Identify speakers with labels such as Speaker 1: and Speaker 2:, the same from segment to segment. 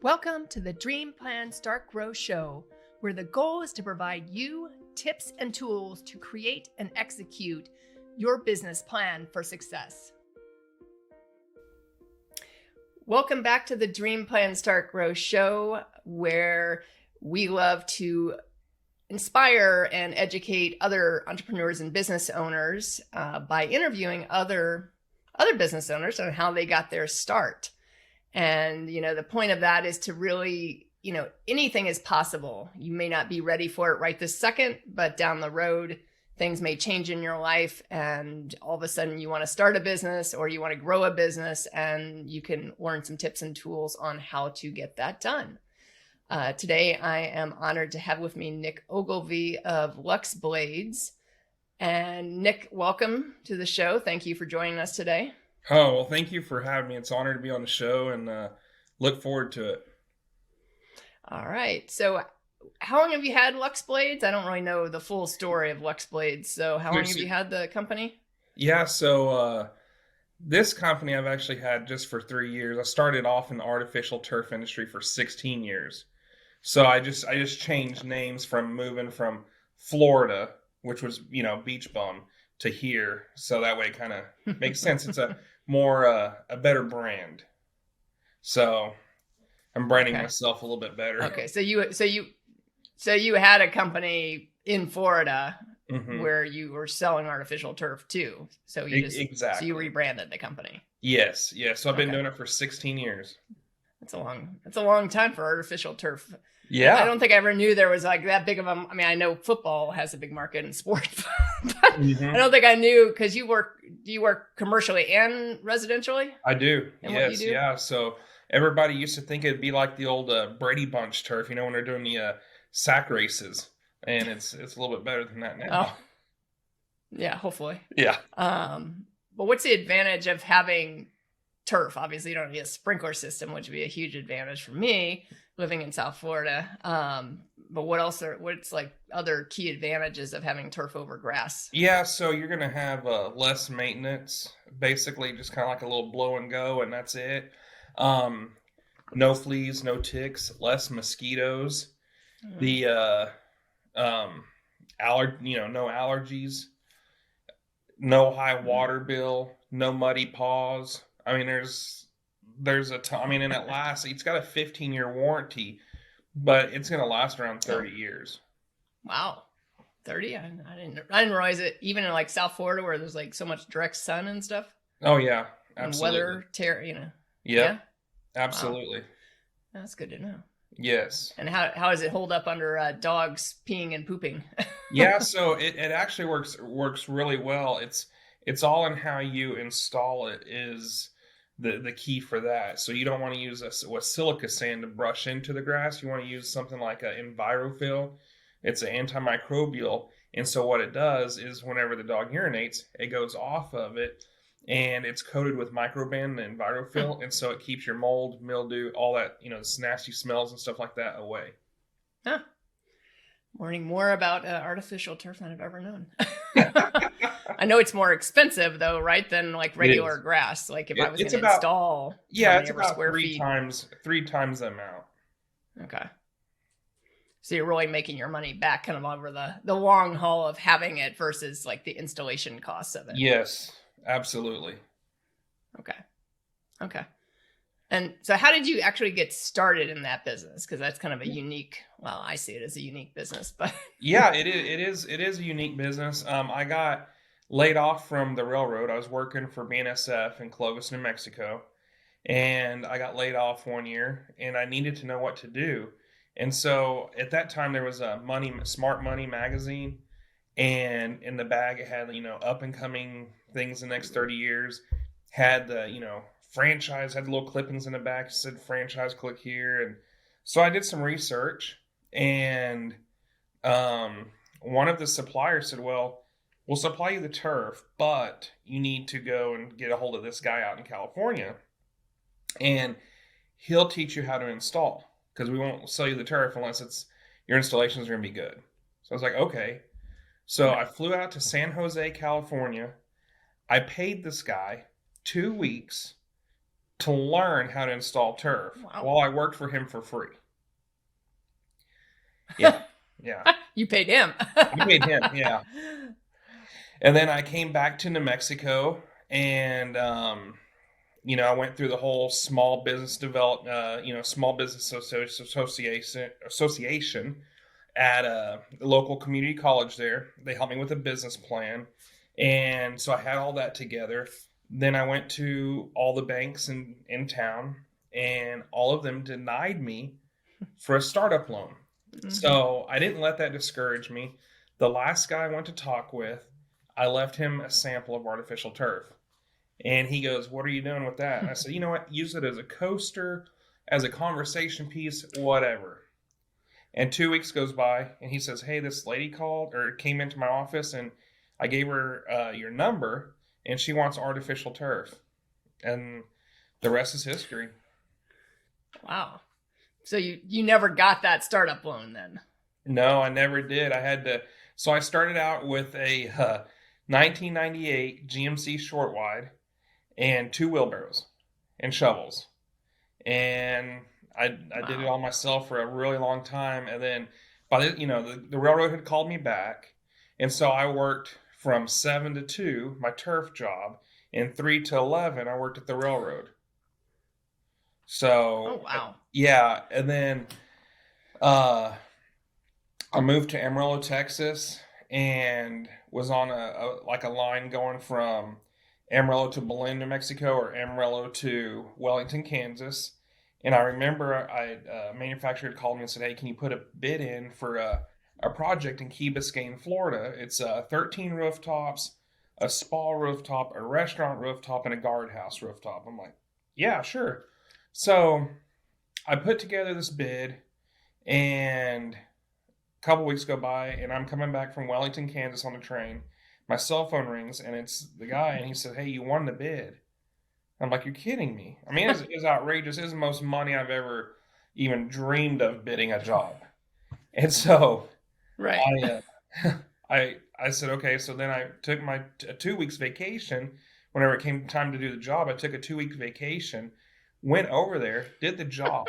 Speaker 1: Welcome to the Dream Plan Start Grow Show, where the goal is to provide you tips and tools to create and execute your business plan for success. Welcome back to the Dream Plan Start Grow Show, where we love to inspire and educate other entrepreneurs and business owners by interviewing other business owners on how they got their start. And, the point of that is to really, anything is possible. You may not be ready for it right this second, but down the road, things may change in your life. And all of a sudden you want to start a business or you want to grow a business, and you can learn some tips and tools on how to get that done. Today, I am honored to have with me Nick Ogilvie of Lux Blades. And Nick, welcome to the show. Thank you for joining us today.
Speaker 2: Oh, well, thank you for having me. It's an honor to be on the show, and look forward to it.
Speaker 1: All right. So how long have you had Lux Blades? I don't really know the full story of Lux Blades. So how long have you had the company?
Speaker 2: Yeah, so this company I've actually had just for 3 years. I started off in the artificial turf industry for 16 years. So I just changed names from moving from Florida, which was, beach bum, to here. So that way it kind of makes sense. It's a better brand. So I'm branding myself a little bit better.
Speaker 1: Okay. So you had a company in Florida where you were selling artificial turf too. So so you rebranded the company.
Speaker 2: Yes. So I've been doing it for 16 years.
Speaker 1: That's a long time for artificial turf.
Speaker 2: Yeah.
Speaker 1: I don't think I ever knew there was like that big of a, I know football has a big market in sports, but I don't think I knew, because do you work commercially and residentially?
Speaker 2: I do.
Speaker 1: And
Speaker 2: yes.
Speaker 1: What you do?
Speaker 2: Yeah. So everybody used to think it'd be like the old Brady Bunch turf, when they're doing the sack races, and it's a little bit better than that now.
Speaker 1: Oh, yeah, hopefully.
Speaker 2: Yeah.
Speaker 1: But what's the advantage of having turf? Obviously, you don't need a sprinkler system, which would be a huge advantage for me living in South Florida. But what's like other key advantages of having turf over grass?
Speaker 2: Yeah, so you're going to have less maintenance, basically just kind of like a little blow and go, and that's it. No fleas, no ticks, less mosquitoes. The no allergies, no high water bill, no muddy paws. There's a ton. And it lasts. It's got a 15-year warranty, but it's going to last around 30 years.
Speaker 1: Wow, 30? I didn't realize it. Even in like South Florida, where there's like so much direct sun and stuff.
Speaker 2: Oh yeah, absolutely.
Speaker 1: And weather,
Speaker 2: Yeah, absolutely.
Speaker 1: Wow. That's good to know.
Speaker 2: Yes.
Speaker 1: And how does it hold up under dogs peeing and pooping?
Speaker 2: Yeah, so it actually works really well. It's all in how you install it is the key for that. So you don't want to use a silica sand to brush into the grass. You want to use something like an EnviroFill. It's an antimicrobial, and so what it does is whenever the dog urinates, it goes off of it, and it's coated with Microban and EnviroFill, and so it keeps your mold, mildew, all that, nasty smells and stuff like that away.
Speaker 1: Huh. Learning more about artificial turf than I've ever known. I know it's more expensive though, right, than like regular grass. Like if I was going to install,
Speaker 2: it's about three times the amount.
Speaker 1: Okay. So you're really making your money back kind of over the long haul of having it versus like the installation costs of it.
Speaker 2: Yes, absolutely.
Speaker 1: Okay. And so how did you actually get started in that business? Because that's kind of a unique, well, I see it as a unique business, but
Speaker 2: yeah, it is a unique business. I got laid off from the railroad. I was working for BNSF in Clovis, New Mexico, and I got laid off one year, and I needed to know what to do. And so at that time there was a Smart Money magazine, and in the bag it had, up and coming things the next 30 years, had the, franchise, had the little clippings in the back, it said franchise, click here. And so I did some research, and one of the suppliers said, well, we'll supply you the turf, but you need to go and get a hold of this guy out in California, and he'll teach you how to install, because we won't sell you the turf unless your installations are going to be good. So I was like, okay. So I flew out to San Jose, California. I paid this guy 2 weeks to learn how to install turf
Speaker 1: Wow.
Speaker 2: while I worked for him for free. Yeah. Yeah.
Speaker 1: You paid him.
Speaker 2: I paid him. Yeah. And then I came back to New Mexico and, I went through the whole small business small business association at a local community college there. They helped me with a business plan. And so I had all that together. Then I went to all the banks in town, and all of them denied me for a startup loan. Mm-hmm. So I didn't let that discourage me. The last guy I went to talk with, I left him a sample of artificial turf. And he goes, "What are you doing with that?" And I said, "You know what? Use it as a coaster, as a conversation piece, whatever." And 2 weeks goes by, and he says, "Hey, this lady called or came into my office, and I gave her your number, and she wants artificial turf." And the rest is history.
Speaker 1: Wow. So you never got that startup loan then?
Speaker 2: No, I never did. I had to. So I started out with a 1998 GMC short wide and 2 wheelbarrows and shovels. And I did it all myself for a really long time. And then the railroad had called me back. And so I worked from 7 to 2, my turf job, and 3 to 11, I worked at the railroad. So,
Speaker 1: oh, wow.
Speaker 2: Yeah. And then I moved to Amarillo, Texas, and was on a line going from Amarillo to Belen, New Mexico, or Amarillo to Wellington, Kansas. And I remember a manufacturer had called me and said, "Hey, can you put a bid in for a project in Key Biscayne, Florida? It's 13 rooftops, a spa rooftop, a restaurant rooftop, and a guardhouse rooftop." I'm like, "Yeah, sure." So I put together this bid, and a couple weeks go by, and I'm coming back from Wellington, Kansas on the train. My cell phone rings, and it's the guy, and he said, "Hey, you won the bid." I'm like, "You're kidding me." I mean, it's outrageous. It's the most money I've ever even dreamed of bidding a job. And so
Speaker 1: right.
Speaker 2: I said, okay. So then I took my 2 weeks vacation. Whenever it came time to do the job, I took a 2-week vacation, went over there, did the job.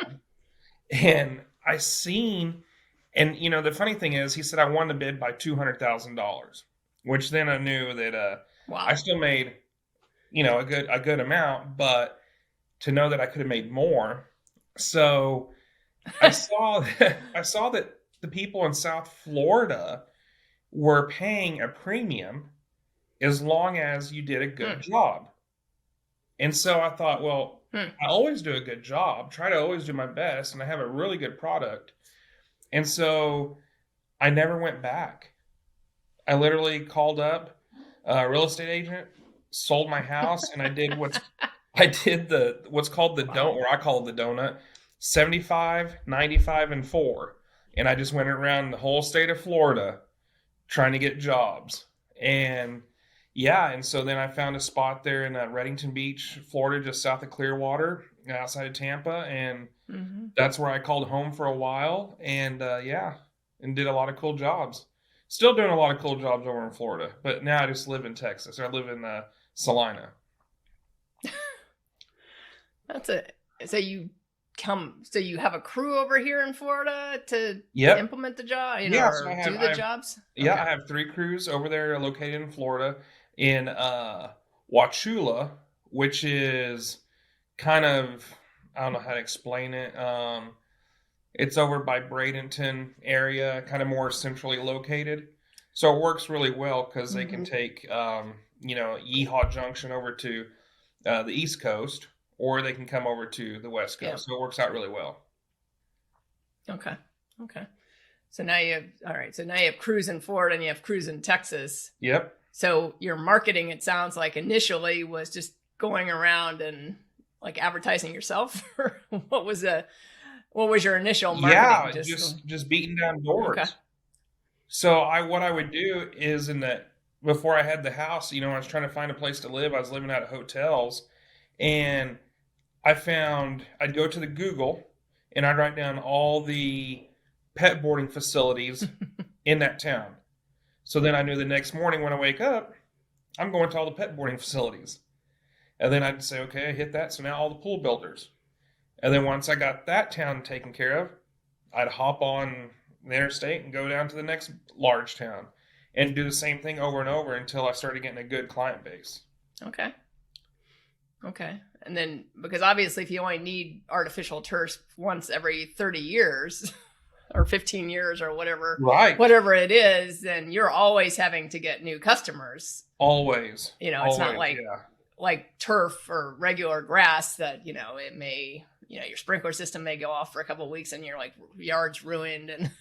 Speaker 2: And I seen, and the funny thing is, he said I won the bid by $200,000, which then I knew that
Speaker 1: wow.
Speaker 2: I still made, a good amount, but to know that I could have made more. So I saw that the people in South Florida were paying a premium as long as you did a good job. And so I thought, well, I always do a good job, try to always do my best, and I have a really good product. And so I never went back. I literally called up a real estate agent, sold my house, and I did what's called the donut, or I call it the donut, 75, 95, and 4. And I just went around the whole state of Florida trying to get jobs. And so then I found a spot there in Reddington Beach, Florida, just south of Clearwater, outside of Tampa. And that's where I called home for a while. And and did a lot of cool jobs. Still doing a lot of cool jobs over in Florida. But now I just live in Texas. I live in Salina.
Speaker 1: So you have a crew over here in Florida to implement the job, do the jobs?
Speaker 2: Yeah, okay. I have 3 crews over there located in Florida, in Wauchula, which is kind of, I don't know how to explain it. It's over by Bradenton area, kind of more centrally located. So it works really well because they can take, Yeehaw Junction over to the East Coast, or they can come over to the West Coast. Yeah. So it works out really well.
Speaker 1: Okay. So now you have crews in Florida and you have crews in Texas.
Speaker 2: Yep.
Speaker 1: So your marketing, it sounds like initially was just going around and like advertising yourself. What was your initial marketing?
Speaker 2: Yeah, just beating down doors. Okay. So what I would do is before I had the house, I was trying to find a place to live. I was living out of hotels, and I'd go to the Google and I'd write down all the pet boarding facilities in that town. So then I knew the next morning when I wake up, I'm going to all the pet boarding facilities. And then I'd say, okay, I hit that. So now all the pool builders. And then once I got that town taken care of, I'd hop on the interstate and go down to the next large town and do the same thing over and over until I started getting a good client base.
Speaker 1: Okay. And then, because obviously if you only need artificial turf once every 30 years or 15 years or whatever,
Speaker 2: right,
Speaker 1: whatever it is, then you're always having to get new customers.
Speaker 2: Always.
Speaker 1: It's not like turf or regular grass that, it may, your sprinkler system may go off for a couple of weeks and your yard's ruined and,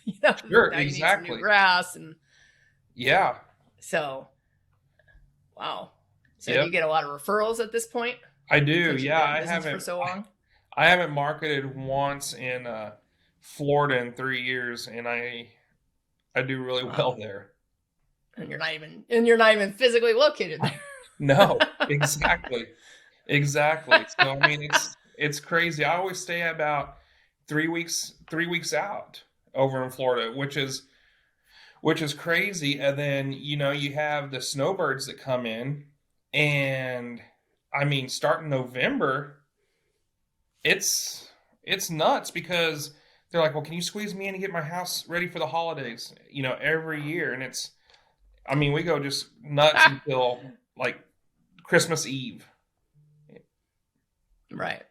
Speaker 2: sure,
Speaker 1: now
Speaker 2: exactly.
Speaker 1: You need some new grass and
Speaker 2: yeah.
Speaker 1: So, wow. So do you get a lot of referrals at this point?
Speaker 2: I do. Yeah, I haven't
Speaker 1: for so long.
Speaker 2: I haven't marketed once in Florida in 3 years, and I do really well there.
Speaker 1: And you're not even physically located there.
Speaker 2: No, exactly. Exactly. So I mean, it's crazy. I always stay about 3 weeks out over in Florida, which is crazy. And then, you have the snowbirds that come in, and I mean, starting November, it's nuts because they're like, well, can you squeeze me in and get my house ready for the holidays, every year. And we go just nuts until like Christmas Eve.
Speaker 1: Right.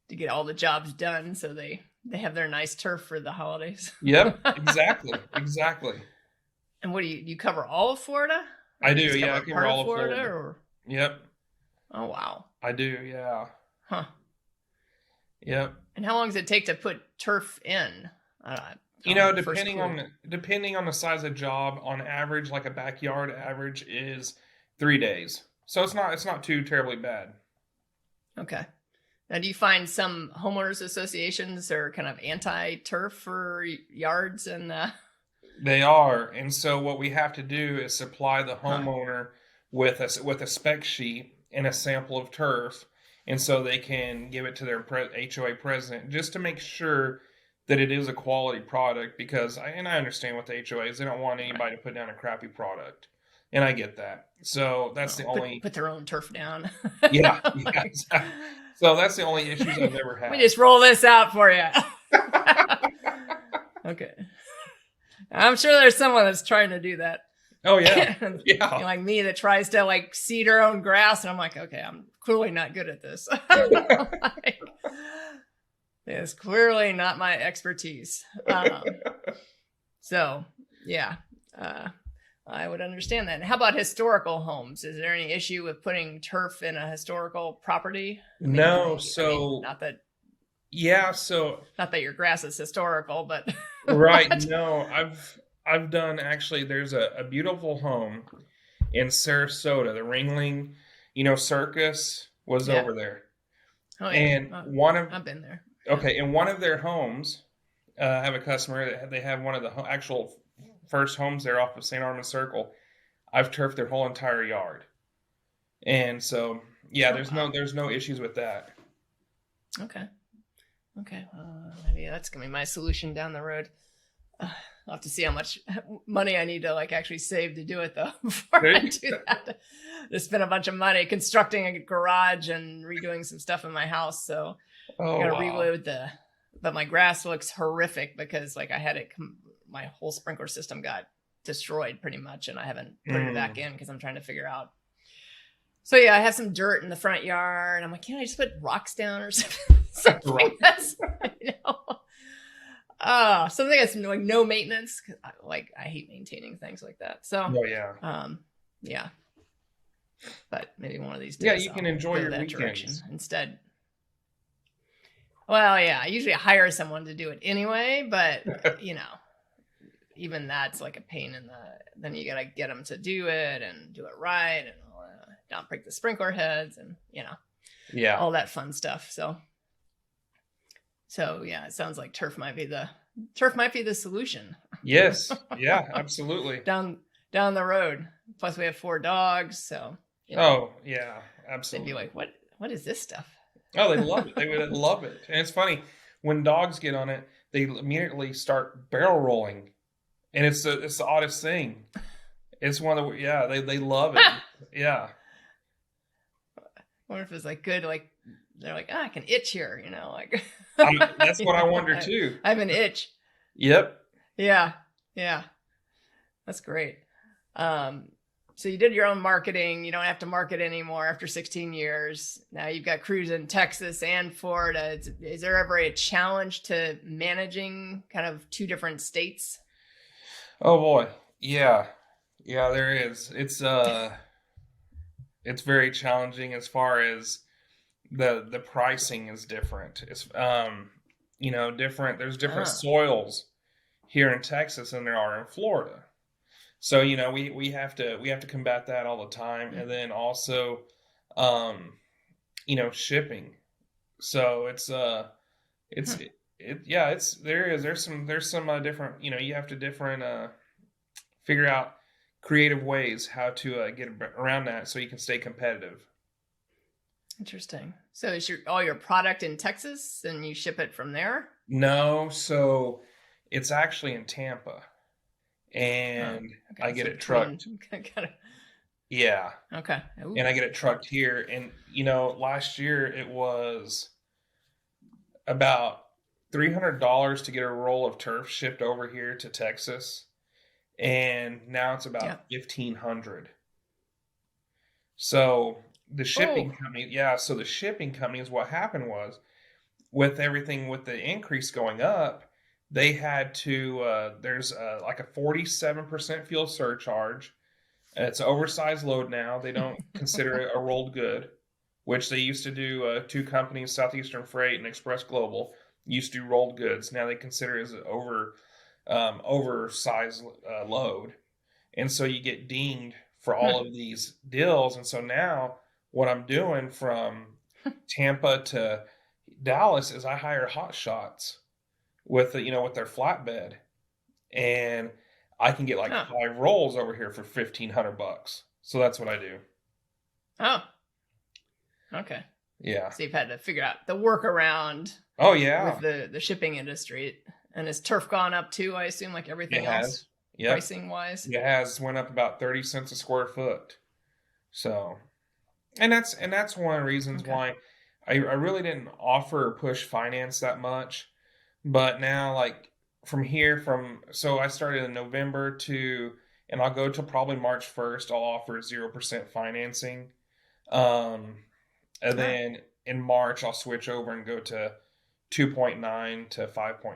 Speaker 1: To get all the jobs done so they have their nice turf for the holidays.
Speaker 2: Yep, exactly.
Speaker 1: And what do you cover all of Florida?
Speaker 2: I do, yeah. I cover all of Florida.
Speaker 1: Or?
Speaker 2: Yep.
Speaker 1: Oh, wow.
Speaker 2: I do, yeah.
Speaker 1: Huh.
Speaker 2: Yep.
Speaker 1: And how long does it take to put turf in?
Speaker 2: Depending on the size of job, on average, like a backyard average is 3 days. So it's not too terribly bad.
Speaker 1: Okay. Now, do you find some homeowners associations are kind of anti-turf for yards and?
Speaker 2: They are, and so what we have to do is supply the homeowner with a spec sheet and a sample of turf, and so they can give it to their HOA president just to make sure that it is a quality product. Because I understand what the HOA is; they don't want anybody to put down a crappy product, and I get that. So that's the only
Speaker 1: put their own turf down.
Speaker 2: yeah, exactly. So that's the only issues I've ever had.
Speaker 1: We just roll this out for you. Okay. I'm sure there's someone that's trying to do that.
Speaker 2: Oh, yeah. Yeah.
Speaker 1: Like me that tries to seed her own grass. And I'm like, okay, I'm clearly not good at this. It's clearly not my expertise. So, yeah, I would understand that. And how about historical homes? Is there any issue with putting turf in a historical property?
Speaker 2: No.
Speaker 1: Not that.
Speaker 2: Yeah. So
Speaker 1: not that your grass is historical, but
Speaker 2: right. No, I've done, actually, there's a beautiful home in Sarasota. The Ringling, circus was over there.
Speaker 1: Oh, yeah.
Speaker 2: And
Speaker 1: I've been there.
Speaker 2: Okay. In one of their homes, I have a customer that they have one of the actual first homes there off of St. Armand Circle. I've turfed their whole entire yard. And so, yeah, there's no issues with that.
Speaker 1: Okay. Maybe that's going to be my solution down the road. I'll have to see how much money I need to actually save to do it, though, before I do that. To spend a bunch of money constructing a garage and redoing some stuff in my house. So I got to reload but my grass looks horrific because I had it, my whole sprinkler system got destroyed pretty much, and I haven't put it back in because I'm trying to figure out. So yeah, I have some dirt in the front yard. I'm like, can't I just put rocks down or something? Something that's, something that's no maintenance. I hate maintaining things like that. So, yeah. But maybe one of these days,
Speaker 2: yeah, you can enjoy your weekends
Speaker 1: direction instead. Well, yeah, I usually hire someone to do it anyway, but even that's a pain in the. Then you gotta get them to do it and do it right, and not break the sprinkler heads, and all that fun stuff. So yeah, it sounds like turf might be the solution.
Speaker 2: Yes. Yeah, absolutely.
Speaker 1: down the road. Plus we have 4 dogs, so
Speaker 2: oh yeah, absolutely.
Speaker 1: They'd be like, what is this stuff?
Speaker 2: Oh, they love it. They would love it. And it's funny, when dogs get on it, they immediately start barrel rolling, and it's the oddest thing. It's one of the they love it. Yeah.
Speaker 1: wonder if it's like good, like they're like, I can itch here, like
Speaker 2: That's what I wonder
Speaker 1: I,
Speaker 2: too.
Speaker 1: I have an itch.
Speaker 2: Yep.
Speaker 1: Yeah. Yeah. That's great. So you did your own marketing. You don't have to market anymore after 16 years. Now you've got crews in Texas and Florida. Is there ever a challenge to managing kind of two different states?
Speaker 2: Oh boy. Yeah. Yeah, there is. It's very challenging as far as the pricing is different. It's different. There's different
Speaker 1: Ah,
Speaker 2: soils here in Texas than there are in Florida. So, we have to combat that all the time. And then also shipping. So it's
Speaker 1: hmm.
Speaker 2: yeah, there's some different, you have to different figure out creative ways how to get around that so you can stay competitive.
Speaker 1: Interesting. So is all your product in Texas and you ship it from there?
Speaker 2: No, so it's actually in Tampa,
Speaker 1: Oh,
Speaker 2: and I
Speaker 1: okay.
Speaker 2: get
Speaker 1: So
Speaker 2: it
Speaker 1: between,
Speaker 2: trucked.
Speaker 1: kind of,
Speaker 2: Yeah,
Speaker 1: okay. Ooh,
Speaker 2: and I get it trucked here. And last year it was about $300 to get a roll of turf shipped over here to Texas, and now it's
Speaker 1: yeah.
Speaker 2: about 1,500. So the
Speaker 1: Oh,
Speaker 2: shipping company, yeah. So the shipping companies, what happened was, with everything with the increase going up, they had to. There's like a 47% fuel surcharge. It's an oversized load now. They don't consider it a rolled good, which they used to do. Two companies, Southeastern Freight and Express Global, used to do rolled goods. Now they consider it as an oversized load, and so you get dinged for all of these deals. And so now what I'm doing from Tampa to Dallas is I hire hot shots with with their flatbed, and I can get like
Speaker 1: oh,
Speaker 2: 5 rolls over here for $1,500. So that's what I do.
Speaker 1: oh, okay.
Speaker 2: Yeah.
Speaker 1: So you've had to figure out the workaround
Speaker 2: Oh
Speaker 1: with
Speaker 2: yeah.
Speaker 1: the shipping industry. And has turf gone up too, I assume, like
Speaker 2: It
Speaker 1: everything else,
Speaker 2: has. Yep.
Speaker 1: pricing wise?
Speaker 2: It has went up about 30 cents a square foot. So, and that's one of the reasons
Speaker 1: Okay.
Speaker 2: why I really didn't offer or push finance that much. But now, like, from here, so I started in November and I'll go till probably March 1st. I'll offer 0% financing. Um, and
Speaker 1: Oh,
Speaker 2: then in March, I'll switch over and go to 2.9 to 5.9.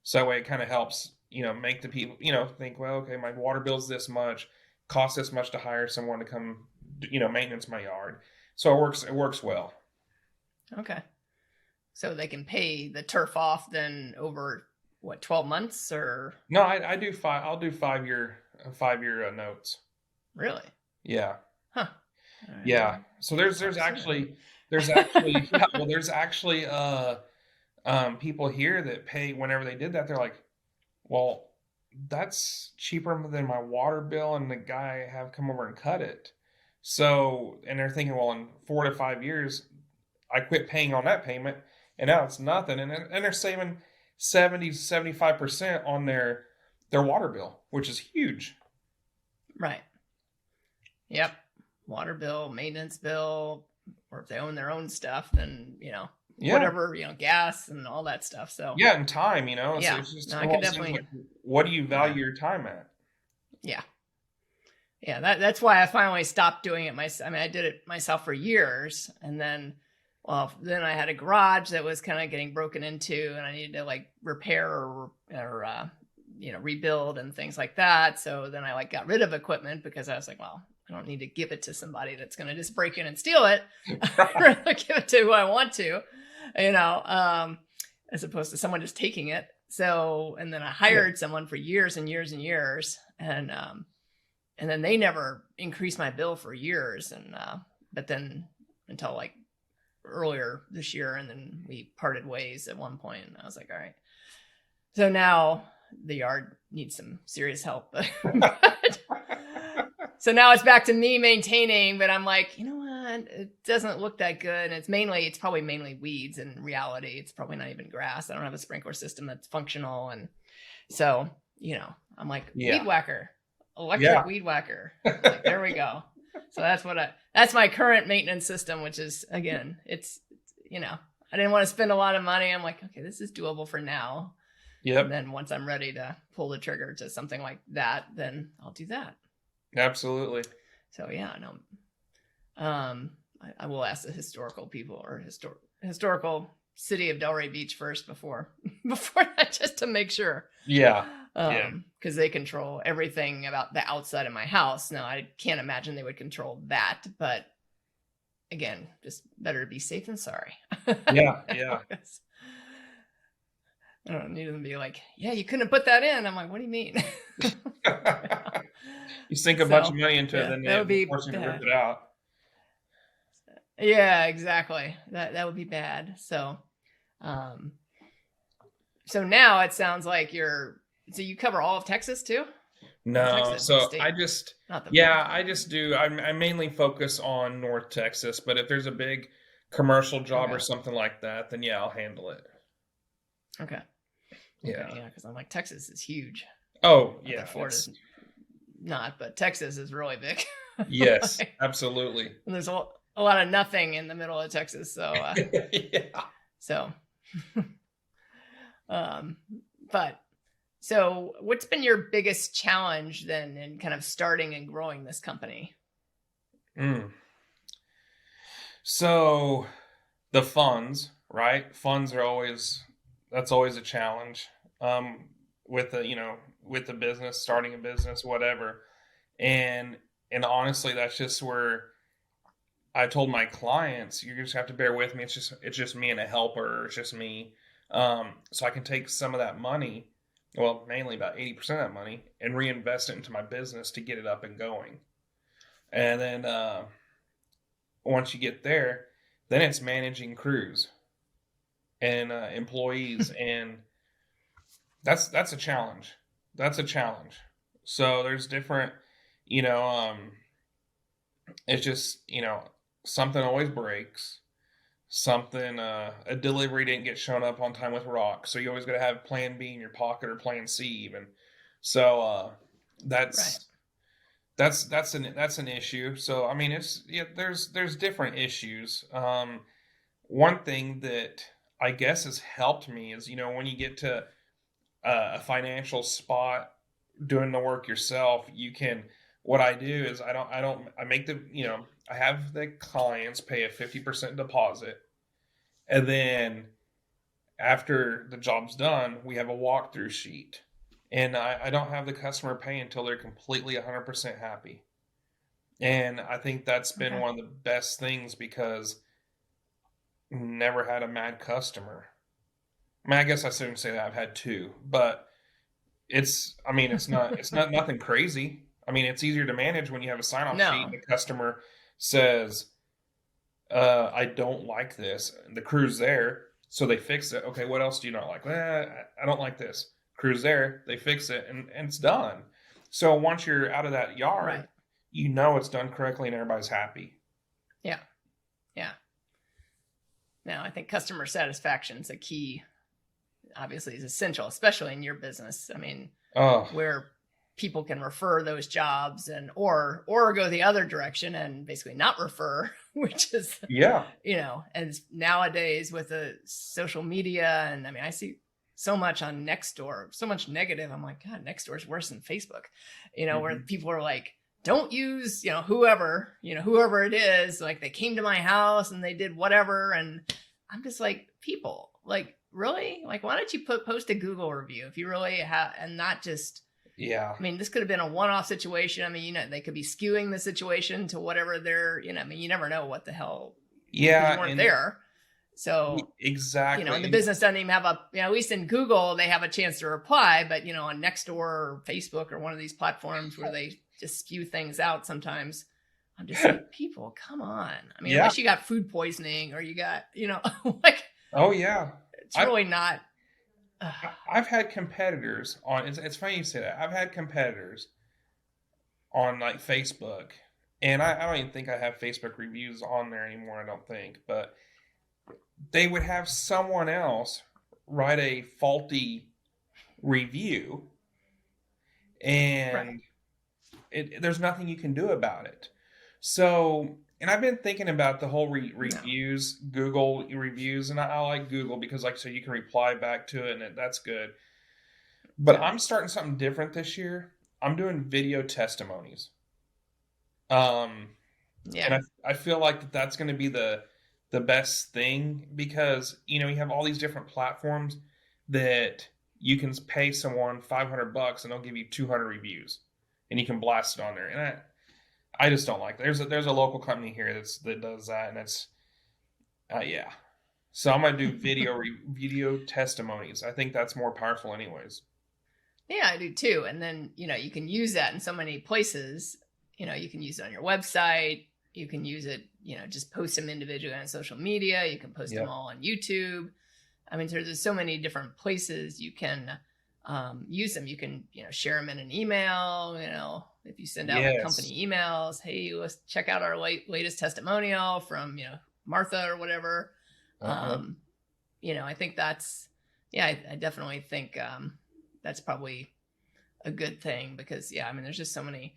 Speaker 2: So that way it kind of helps, make the people, think, well, okay, my water bill's this much, costs this much to hire someone to come, maintenance my yard. So it works well.
Speaker 1: okay. So they can pay the turf off then over what, 12 months or
Speaker 2: No, I do I'll do 5-year notes.
Speaker 1: really?
Speaker 2: Yeah.
Speaker 1: Huh. All right.
Speaker 2: Yeah. So there's
Speaker 1: I'll
Speaker 2: there's
Speaker 1: consider that.
Speaker 2: actually there's actually yeah, well there's actually people here that pay whenever they did that. They're like, well, that's cheaper than my water bill and the guy I have come over and cut it. So, and they're thinking, well, in 4 to 5 years, I quit paying on that payment, and now it's nothing. And they're saving 70 to 75% on their water bill, which is huge.
Speaker 1: Right. Yep. Water bill, maintenance bill, or if they own their own stuff, then,
Speaker 2: Yeah.
Speaker 1: whatever, gas and all that stuff. So,
Speaker 2: Yeah, and time, so
Speaker 1: yeah.
Speaker 2: it's just
Speaker 1: No, I
Speaker 2: well,
Speaker 1: could
Speaker 2: it seems
Speaker 1: definitely,
Speaker 2: like, what do you
Speaker 1: yeah.
Speaker 2: value your time at?
Speaker 1: Yeah. Yeah, that's why I finally stopped doing it myself. I mean, I did it myself for years, and then I had a garage that was kind of getting broken into, and I needed to like repair or rebuild and things like that. So then I like got rid of equipment because I was like, well, I don't need to give it to somebody that's going to just break in and steal it. I'd rather give it to who I want to, as opposed to someone just taking it. So, and then I hired someone for years and years and years, and then they never increased my bill for years. But then until like earlier this year, and then we parted ways at one point, and I was like, all right. So now the yard needs some serious help. So now it's back to me maintaining, but I'm like, you know what? It doesn't look that good. And it's probably mainly weeds in reality. It's probably not even grass. I don't have a sprinkler system that's functional. And so, I'm like,
Speaker 2: Yeah.
Speaker 1: weed whacker, electric
Speaker 2: Yeah.
Speaker 1: weed whacker. Like, there we go. So that's my current maintenance system, which is, again, it's, I didn't want to spend a lot of money. I'm like, okay, this is doable for now.
Speaker 2: Yep.
Speaker 1: And then once I'm ready to pull the trigger to something like that, then I'll do that.
Speaker 2: Absolutely.
Speaker 1: So yeah, no. I will ask the historical people or historical city of Delray Beach first before that, just to make sure.
Speaker 2: Yeah.
Speaker 1: Because they control everything about the outside of my house. Now, I can't imagine they would control that, but again, just better to be safe than sorry.
Speaker 2: Yeah.
Speaker 1: I don't need them to be like, yeah, you couldn't have put that in. I'm like, what do you mean?
Speaker 2: You sink a bunch of money into it, then
Speaker 1: that would be
Speaker 2: forcing to rip
Speaker 1: bad.
Speaker 2: it out.
Speaker 1: Yeah, exactly. That would be bad. So, so now it sounds like so you cover all of Texas too?
Speaker 2: No,
Speaker 1: Texas,
Speaker 2: so
Speaker 1: state.
Speaker 2: I just,
Speaker 1: Not the
Speaker 2: I just do. I mainly focus on North Texas, but if there's a big commercial job or something like that, then yeah, I'll handle it.
Speaker 1: Okay.
Speaker 2: Yeah.
Speaker 1: Okay, yeah, because I'm like, Texas is huge.
Speaker 2: Oh, yeah.
Speaker 1: Florida's not, but Texas is really big.
Speaker 2: Yes, absolutely.
Speaker 1: And there's a lot of nothing in the middle of Texas, so
Speaker 2: yeah.
Speaker 1: So, but so what's been your biggest challenge then in kind of starting and growing this company?
Speaker 2: So the funds, right? Funds are that's always a challenge. With the business, starting a business, whatever. And honestly, that's just where I told my clients, you just have to bear with me. It's just me and a helper. It's just me. So I can take some of that money, well, mainly about 80% of that money, and reinvest it into my business to get it up and going. And then once you get there, then it's managing crews and employees, and that's a challenge. That's a challenge. So there's different, it's just, something always breaks. Something, a delivery didn't get shown up on time with rock. So you always got to have plan B in your pocket or plan C even. So that's an issue. So, I mean, there's different issues. One thing that I guess has helped me is, when you get to a financial spot doing the work yourself, what I do is I make I have the clients pay a 50% deposit, and then after the job's done, we have a walkthrough sheet, and I don't have the customer pay until they're completely 100% happy. And I think that's been one of the best things, because never had a mad customer. I mean, I guess I shouldn't say that. I've had two, but it's not nothing crazy. I mean, it's easier to manage when you have a sign-off sheet and the customer says, I don't like this. And the crew's there, so they fix it. Okay, what else do you not like? I don't like this. Crew's there, they fix it, and it's done. So once you're out of that yard, it's done correctly and everybody's happy.
Speaker 1: Yeah. Yeah. Now, I think customer satisfaction is a key, obviously is essential, especially in your business. I mean, where people can refer those jobs or go the other direction and basically not refer, which is, and nowadays with the social media, and I mean, I see so much on Nextdoor, so much negative. I'm like, God, Nextdoor is worse than Facebook, where people are like, don't use, whoever it is, like they came to my house and they did whatever. And I'm just like, people, like, really? Like, why don't you post a Google review if you really have, and not just, I mean, this could have been a one-off situation. I mean, they could be skewing the situation to whatever they're, I mean, you never know what the hell, you weren't there. So
Speaker 2: exactly,
Speaker 1: and the business doesn't even have at least in Google, they have a chance to reply, but on Nextdoor or Facebook or one of these platforms where they just spew things out sometimes, I'm just like, people, come on. I mean, unless you got food poisoning or you got, like,
Speaker 2: oh yeah,
Speaker 1: it's really not.
Speaker 2: I've had competitors on, it's funny you say that. I've had competitors on like Facebook, and I don't even think I have Facebook reviews on there anymore, I don't think, but they would have someone else write a faulty review, and there's nothing you can do about it. So, and I've been thinking about the whole
Speaker 1: No.
Speaker 2: reviews, Google reviews, and I like Google because, like, so you can reply back to it, and that's good. But
Speaker 1: Yeah.
Speaker 2: I'm starting something different this year. I'm doing video testimonies. Um, and
Speaker 1: Yeah.
Speaker 2: I feel like that's going to be the best thing because you have all these different platforms that you can pay someone $500 and they'll give you 200 reviews, and you can blast it on there. And I just don't like that. There's a local company here that does that, and it's yeah. So I'm gonna do video testimonies. I think that's more powerful, anyways.
Speaker 1: Yeah, I do too. And then, you can use that in so many places. You can use it on your website. You can use it, just post them individually on social media. You can post them
Speaker 2: Yep.
Speaker 1: all on YouTube. I mean, there's so many different places you can use them. You can, share them in an email, if you send out like
Speaker 2: Yes.
Speaker 1: company emails, hey, let's check out our latest testimonial from, Martha or whatever.
Speaker 2: Uh-huh.
Speaker 1: I think that's, yeah, I definitely think that's probably a good thing because, yeah, I mean, there's just so many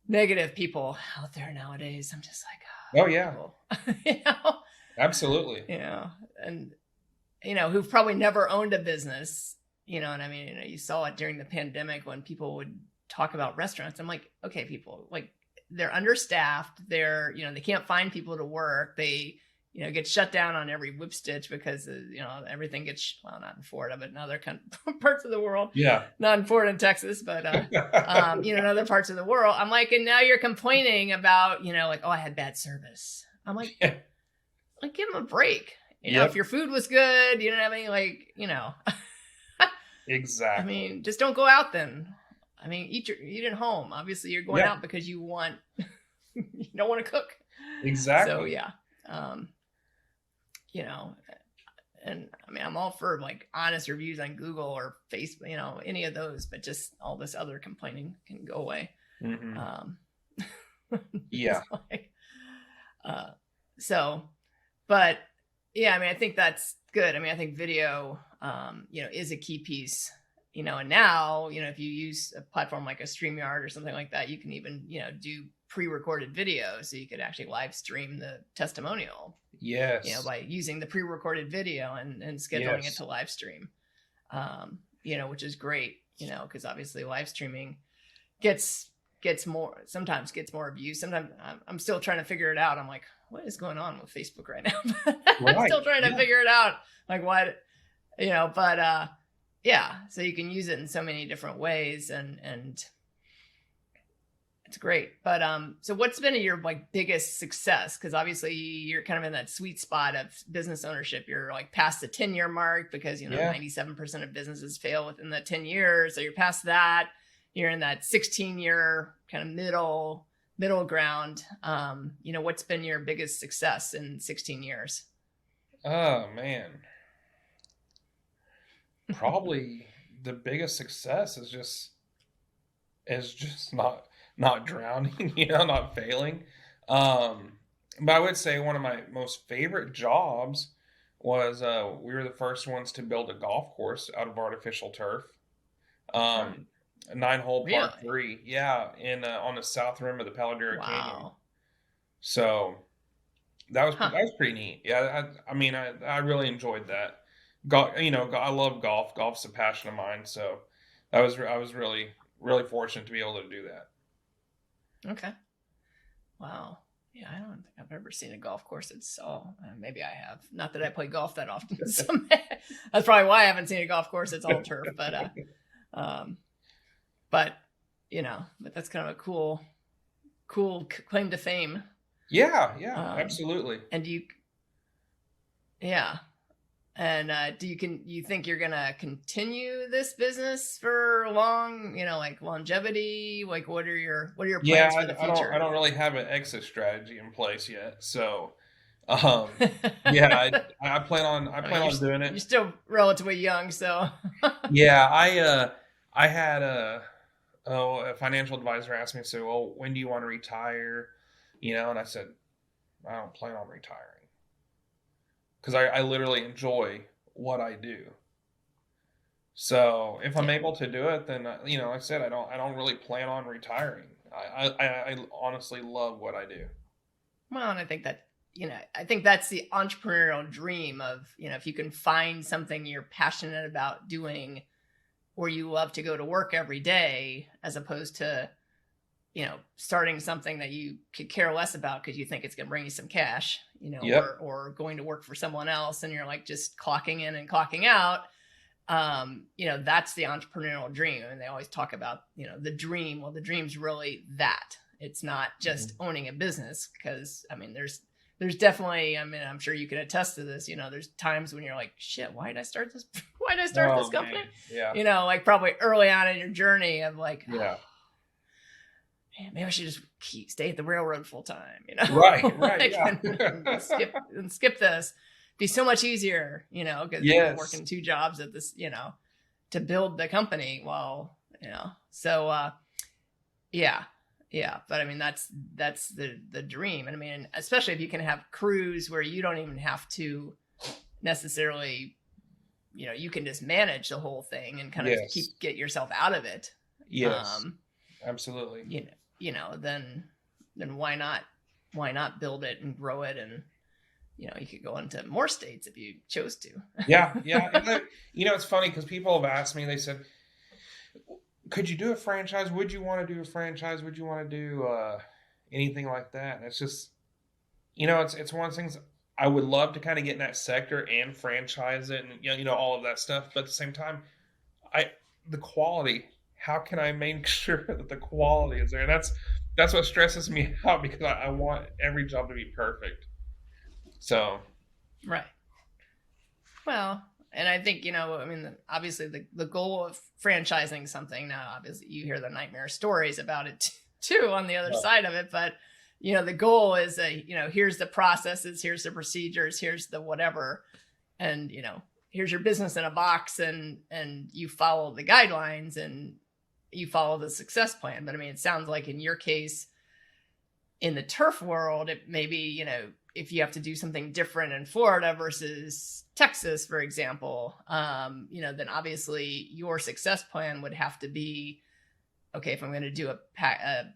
Speaker 1: negative people out there nowadays. I'm just like,
Speaker 2: Oh yeah.
Speaker 1: people, you know,
Speaker 2: Absolutely.
Speaker 1: and, who've probably never owned a business, and I mean, you saw it during the pandemic when people would talk about restaurants. I'm like, okay, people, like, they're understaffed. They can't find people to work. They, get shut down on every whip stitch because, everything gets, well, not in Florida, but in other parts of the world,
Speaker 2: Yeah.
Speaker 1: not in Florida and Texas, but, in other parts of the world. I'm like, and now you're complaining about, like, oh, I had bad service. I'm like, give them a break.
Speaker 2: Yep.
Speaker 1: If your food was good, you know what I mean? Like,
Speaker 2: Exactly.
Speaker 1: I mean, just don't go out then. I mean, eat at home. Obviously, you're going out because you don't want to cook.
Speaker 2: Exactly.
Speaker 1: So yeah, and I mean, I'm all for like honest reviews on Google or Facebook, any of those, but just all this other complaining can go away.
Speaker 2: Mm-hmm. Yeah.
Speaker 1: Like, but yeah, I mean, I think that's good. I mean, I think video, is a key piece, and now, if you use a platform like a StreamYard or something like that, you can even, do pre-recorded video. So you could actually live stream the testimonial,
Speaker 2: Yes.
Speaker 1: by using the pre-recorded video and scheduling it to live stream, which is great, because obviously live streaming sometimes gets more views. Sometimes I'm still trying to figure it out. I'm like, what is going on with Facebook right now? I'm still trying to figure it out. Like what, but yeah, so you can use it in so many different ways and it's great. But so what's been your like biggest success? Because obviously you're kind of in that sweet spot of business ownership. You're like past the 10-year mark because 97% of businesses fail within the 10 years. So you're past that. You're in that 16-year kind of middle ground. What's been your biggest success in 16 years?
Speaker 2: Oh man. Probably the biggest success is just not drowning, not failing. But I would say one of my most favorite jobs was we were the first ones to build a golf course out of artificial turf. A 9-hole par
Speaker 1: Really?
Speaker 2: 3, yeah, in on the south rim of the Paladera Canyon.
Speaker 1: Wow.
Speaker 2: So that was pretty neat. Yeah, I mean, I really enjoyed that. I love golf. Golf's a passion of mine. So I was really fortunate to be able to do that.
Speaker 1: Okay. Wow. Yeah, I don't think I've ever seen a golf course that's all. Maybe I have. Not that I play golf that often. So that's probably why I haven't seen a golf course that's all turf. But but that's kind of a cool claim to fame.
Speaker 2: Yeah, absolutely.
Speaker 1: And yeah. And do you think you're gonna continue this business for long? Like longevity. Like what are your plans for the future?
Speaker 2: I don't really have an exit strategy in place yet. So, yeah, I plan on doing it.
Speaker 1: You're still relatively young, so
Speaker 2: yeah. I had a financial advisor asked me, so, well, when do you want to retire? And I said, I don't plan on retiring. Because I literally enjoy what I do. So if I'm able to do it, then like I said, I don't really plan on retiring. I honestly love what I do.
Speaker 1: Well, and I think that, I think that's the entrepreneurial dream of, if you can find something you're passionate about doing, or you love to go to work every day, as opposed to, starting something that you could care less about because you think it's going to bring you some cash,
Speaker 2: Yep.
Speaker 1: or going to work for someone else and you're like just clocking in and clocking out. That's the entrepreneurial dream. And they always talk about, the dream. Well, the dream's really that. It's not just owning a business, because there's definitely, I'm sure you can attest to this, there's times when you're like, shit, why did I start this? Why did I start this company?
Speaker 2: Man. Yeah.
Speaker 1: Like probably early on in your journey of like,
Speaker 2: Yeah.
Speaker 1: Man, maybe I should just stay at the railroad full time,
Speaker 2: Right.
Speaker 1: like,
Speaker 2: Yeah.
Speaker 1: and skip this. Be so much easier, because you're working 2 jobs at this, to build the company. Well, so yeah. But that's the dream. And especially if you can have crews where you don't even have to necessarily, you can just manage the whole thing and kind of get yourself out of it.
Speaker 2: Yes. Absolutely.
Speaker 1: Then why not build it and grow it, and you could go into more states if you chose to.
Speaker 2: Yeah. And it's funny because people have asked me, they said, could you do a franchise? Would you want to do a franchise? Would you want to do anything like that? And it's just, it's one of the things I would love to kind of get in that sector and franchise it, and all of that stuff. But at the same time, the quality, how can I make sure that the quality is there? And that's what stresses me out, because I want every job to be perfect. So.
Speaker 1: Right. Well, and I think, obviously the goal of franchising something, now, obviously you hear the nightmare stories about it too on the other side of it, but, the goal is, here's the processes, here's the procedures, here's the whatever, and, here's your business in a box, and you follow the guidelines and you follow the success plan. But it sounds like in your case, in the turf world, it maybe, if you have to do something different in Florida versus Texas, for example, then obviously your success plan would have to be, okay, if I'm going to do a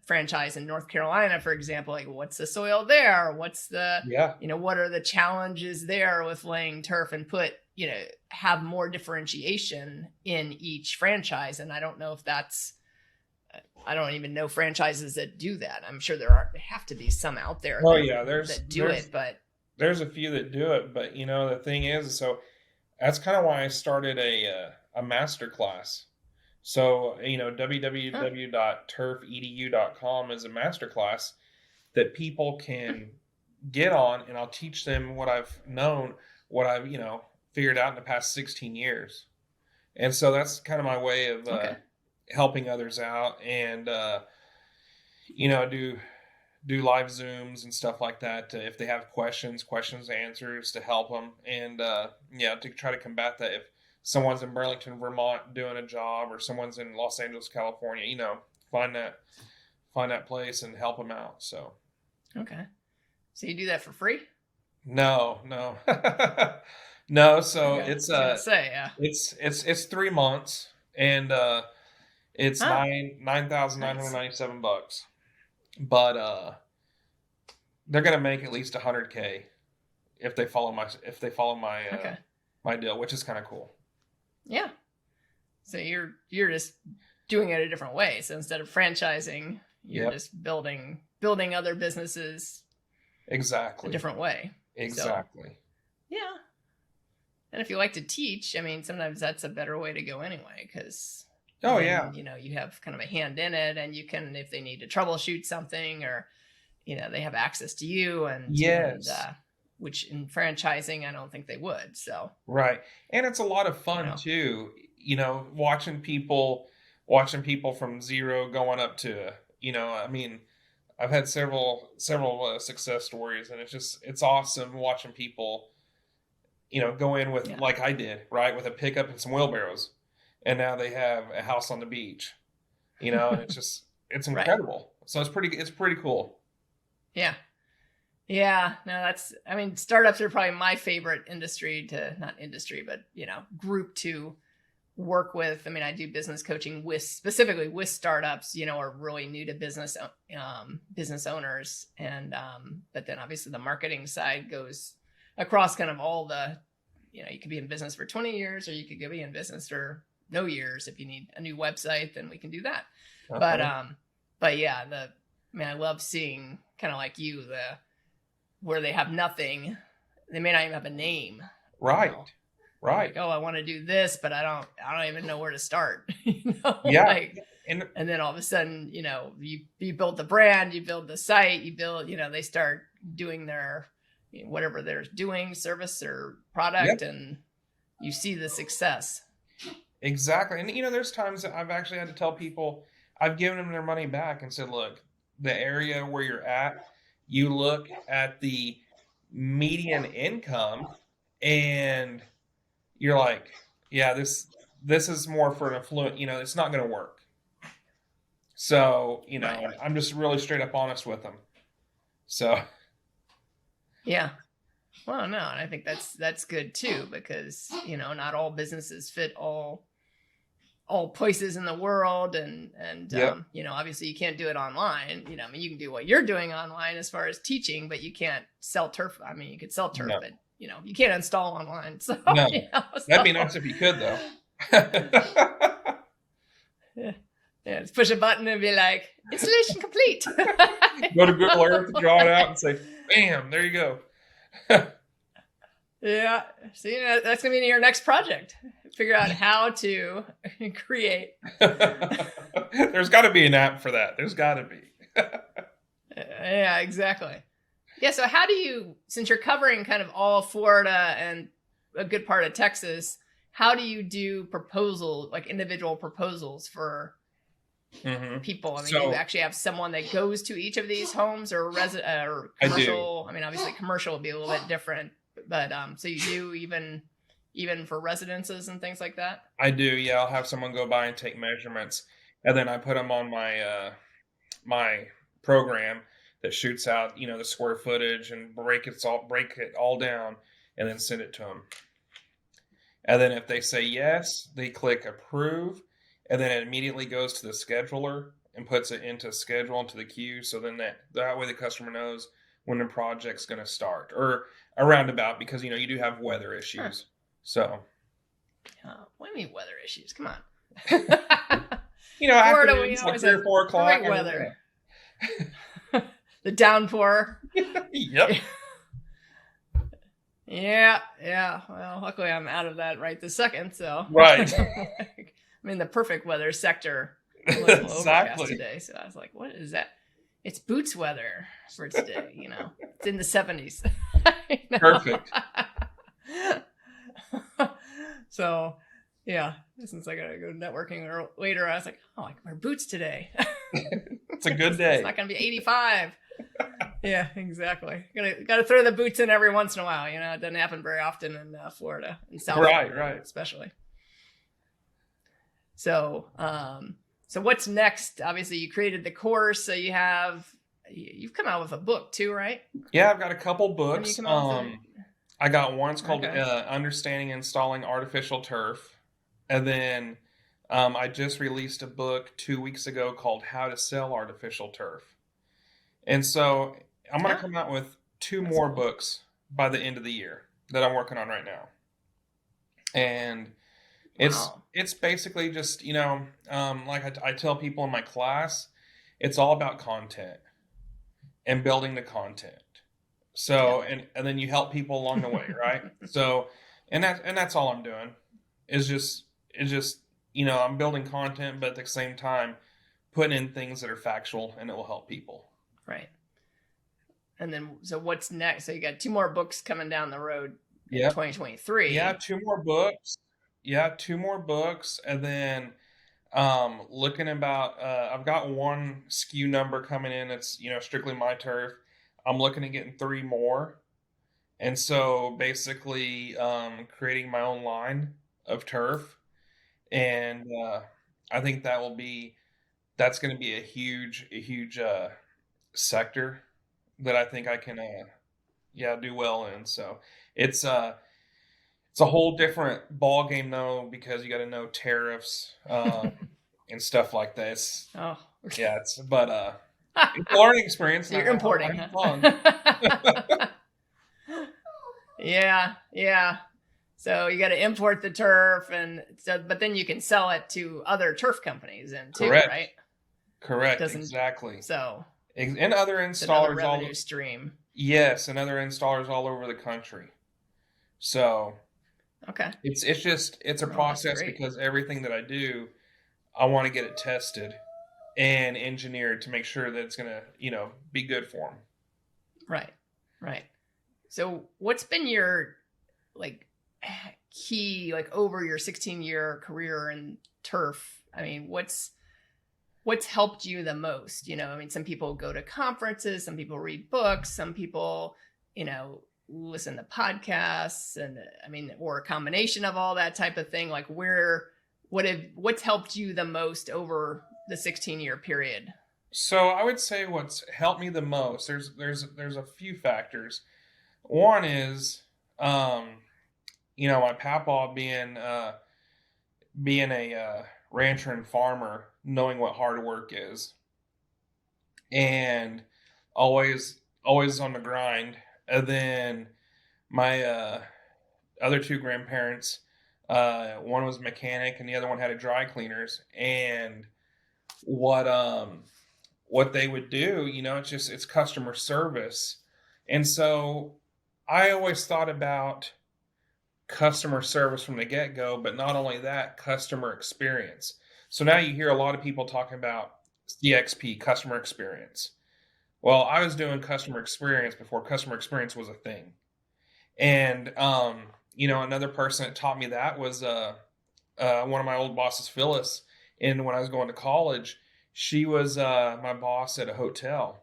Speaker 1: franchise in North Carolina, for example, like what's the soil there? What's the, what are the challenges there with laying turf, and have more differentiation in each franchise. And I don't know if I don't even know franchises that do that. I'm sure there have to be some out there that do it, but
Speaker 2: there's a few that do it. But the thing is, so that's kind of why I started a master class. So www.turfedu.com is a master class that people can get on, and I'll teach them what I've known, what I've figured out in the past 16 years. And so that's kind of my way of helping others out, and do live Zooms and stuff like that if they have questions, answers, to help them, and to try to combat that. If someone's in Burlington, Vermont doing a job, or someone's in Los Angeles, California, find that place and help them out. So
Speaker 1: so you do that for free?
Speaker 2: No. So it's it's 3 months, and it's $9,997, but they're gonna make at least $100K if they follow my my deal, which is kind of cool.
Speaker 1: Yeah. So you're just doing it a different way. So instead of franchising, you're just building other businesses
Speaker 2: exactly
Speaker 1: a different way.
Speaker 2: Exactly.
Speaker 1: So, yeah. And if you like to teach, sometimes that's a better way to go anyway, because you have kind of a hand in it, and you can, if they need to troubleshoot something, or they have access to you, and which in franchising I don't think they would. So
Speaker 2: right, and it's a lot of fun too. Watching people from zero going up to I've had several success stories, and it's awesome watching people go in with like I did, right, with a pickup and some wheelbarrows, and now they have a house on the beach, and it's incredible. Right. So it's pretty cool.
Speaker 1: Yeah. No, startups are probably my favorite industry but group to work with, I mean, I do business coaching with specifically with startups, you know, are really new to business owners. And, but then obviously the marketing side goes across kind of all the, you know, you could be in business for 20 years, or you could be in business for no years. If you need a new website, then we can do that. But yeah, I mean, I love seeing kind of like you, where they have nothing, they may not even have a name.
Speaker 2: Right.
Speaker 1: You know?
Speaker 2: Right.
Speaker 1: Like, oh, I want to do this, but I don't even know where to start. You know?
Speaker 2: Yeah.
Speaker 1: Like, and then all of a sudden, you know, you build the brand, you build the site, you build, you know, they start doing their, you know, whatever they're doing, service or product, and you see the success.
Speaker 2: Exactly. And, you know, there's times that I've actually had to tell people, I've given them their money back and said, look, the area where you're at, you look at the median income and you're like, yeah, this is more for an affluent, you know, it's not going to work. So, you know,
Speaker 1: Right.
Speaker 2: I'm just really straight up honest with them. So,
Speaker 1: yeah. Well, no, and I think that's good too, because, you know, not all businesses fit all places in the world, and you know, obviously you can't do it online. You know, I mean, you can do what you're doing online as far as teaching, but you can't sell turf. I mean, you could sell turf, but you know, you can't install online. So,
Speaker 2: no,
Speaker 1: you know,
Speaker 2: that'd be nice if you could, though.
Speaker 1: yeah, just push a button and be like, installation complete.
Speaker 2: Go to Google Earth, draw it out, and say, bam, there you go.
Speaker 1: Yeah. See, you know, that's going to be your next project. Figure out how to create.
Speaker 2: There's got to be an app for that. There's got to be.
Speaker 1: Yeah, exactly. Yeah. So how do you, since you're covering kind of all Florida and a good part of Texas, how do you do proposals, like individual proposals for people? I mean, do you actually have someone that goes to each of these homes, or or commercial? I mean, obviously commercial would be a little bit different, but so you do even for residences and things like that?
Speaker 2: I do. Yeah. I'll have someone go by and take measurements, and then I put them on my, my program that shoots out, you know, the square footage and break it all down, and then send it to them. And then if they say yes, they click approve, and then it immediately goes to the scheduler and puts it into schedule, into the queue. So then that way the customer knows when the project's going to start, or a roundabout, because, you know, you do have weather issues. So.
Speaker 1: What do you mean weather issues? Come on.
Speaker 2: You know,
Speaker 1: Florida,
Speaker 2: after it's like 3 or 4 o'clock.
Speaker 1: Great weather. The downpour.
Speaker 2: Yep.
Speaker 1: Yeah. Well, luckily I'm out of that right this second. So
Speaker 2: right.
Speaker 1: I'm in the perfect weather sector.
Speaker 2: Exactly.
Speaker 1: Today, so I was like, "What is that?" It's boots weather for today. You know, it's in the 70s.
Speaker 2: Perfect.
Speaker 1: So, yeah, since I gotta go networking later, I was like, "Oh, I can wear boots today."
Speaker 2: It's a good day.
Speaker 1: It's not gonna be 85. Yeah, exactly. Gotta throw the boots in every once in a while. You know, it doesn't happen very often in Florida, in South Florida,
Speaker 2: right,
Speaker 1: especially. So, so what's next? Obviously, you created the course, so you've come out with a book too, right?
Speaker 2: Yeah, I've got a couple books. I got one. It's called Understanding Installing Artificial Turf, and then I just released a book 2 weeks ago called How to Sell Artificial Turf. And so I'm going to come out with 2 more books by the end of the year that I'm working on right now. And it's basically just, you know, like I tell people in my class, it's all about content and building the content. So, and then you help people along the way, right? So, and that's all I'm doing is just, you know, I'm building content, but at the same time, putting in things that are factual and it will help people.
Speaker 1: Right. And then, so what's next? So you got 2 more books coming down the road in 2023.
Speaker 2: Yeah, 2 more books. Yeah, 2 more books. And then looking about, I've got 1 SKU number coming in. It's, you know, strictly my turf. I'm looking at getting 3 more. And so basically creating my own line of turf. And I think that's going to be a huge sector that I think I can do well in. So it's It's a whole different ball game though, because you got to know tariffs and stuff like that.
Speaker 1: Oh.
Speaker 2: It's a learning experience.
Speaker 1: So
Speaker 2: And
Speaker 1: you're importing, huh? Yeah, yeah. So you got to import the turf, and so, but then you can sell it to other turf companies and too,
Speaker 2: Correct.
Speaker 1: right?
Speaker 2: Correct.
Speaker 1: Doesn't
Speaker 2: Exactly.
Speaker 1: so
Speaker 2: And other
Speaker 1: it's another
Speaker 2: installers
Speaker 1: revenue stream.
Speaker 2: yes, and other installers all over the country. So
Speaker 1: Okay.
Speaker 2: it's a
Speaker 1: Oh, that's
Speaker 2: process
Speaker 1: great.
Speaker 2: because everything that I do, I want to get it tested and engineered to make sure that it's gonna, be good for them.
Speaker 1: Right. Right. So what's been your like key like over your 16-year career in turf? I mean, what's helped you the most? I mean, some people go to conferences, some people read books, some people, listen to podcasts, and I mean, or a combination of all that type of thing. Like what's helped you the most over the 16-year period?
Speaker 2: So I would say what's helped me the most, there's a few factors. One is, my papa being a rancher and farmer, knowing what hard work is, and always on the grind. And then my other two grandparents, one was a mechanic and the other one had a dry cleaners. And what they would do, it's customer service. And so I always thought about customer service from the get-go, but not only that, customer experience. So now you hear a lot of people talking about CXP, customer experience. Well, I was doing customer experience before customer experience was a thing. And another person that taught me that was one of my old bosses, Phyllis. And when I was going to college, she was my boss at a hotel,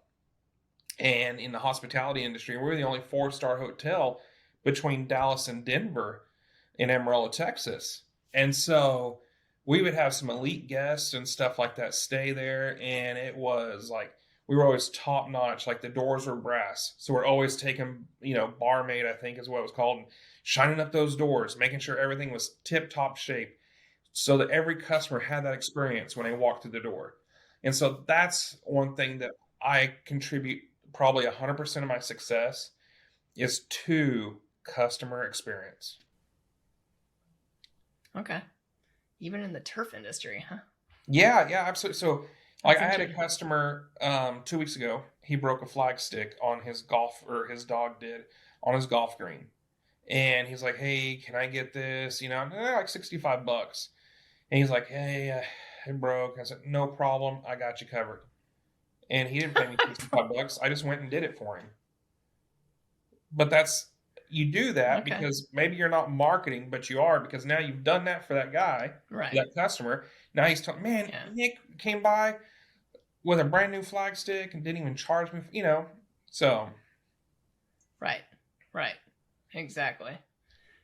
Speaker 2: and in the hospitality industry. We're the only 4-star hotel between Dallas and Denver in Amarillo, Texas. And so we would have some elite guests and stuff like that stay there. And it was like, we were always top notch. Like the doors were brass. So we're always taking, barmaid, I think is what it was called, and shining up those doors, making sure everything was tip top shape so that every customer had that experience when they walked through the door. And so that's one thing that I contribute probably 100% of my success is to customer experience.
Speaker 1: Okay. Even in the turf industry, huh?
Speaker 2: Yeah, absolutely. So like I had a customer 2 weeks ago, he broke a flag stick on his his dog did on his golf green. And he's like, "Hey, can I get this?" Like $65. And he's like, "Hey, it broke." I said, "No problem. I got you covered." And he didn't pay me $65. I just went and did it for him. But you do that because maybe you're not marketing, but you are, because now you've done that for that guy,
Speaker 1: right?
Speaker 2: For that customer. Now he's talking, "Man, yeah. Nick came by with a brand new flag stick and didn't even charge me, so."
Speaker 1: Right. Exactly.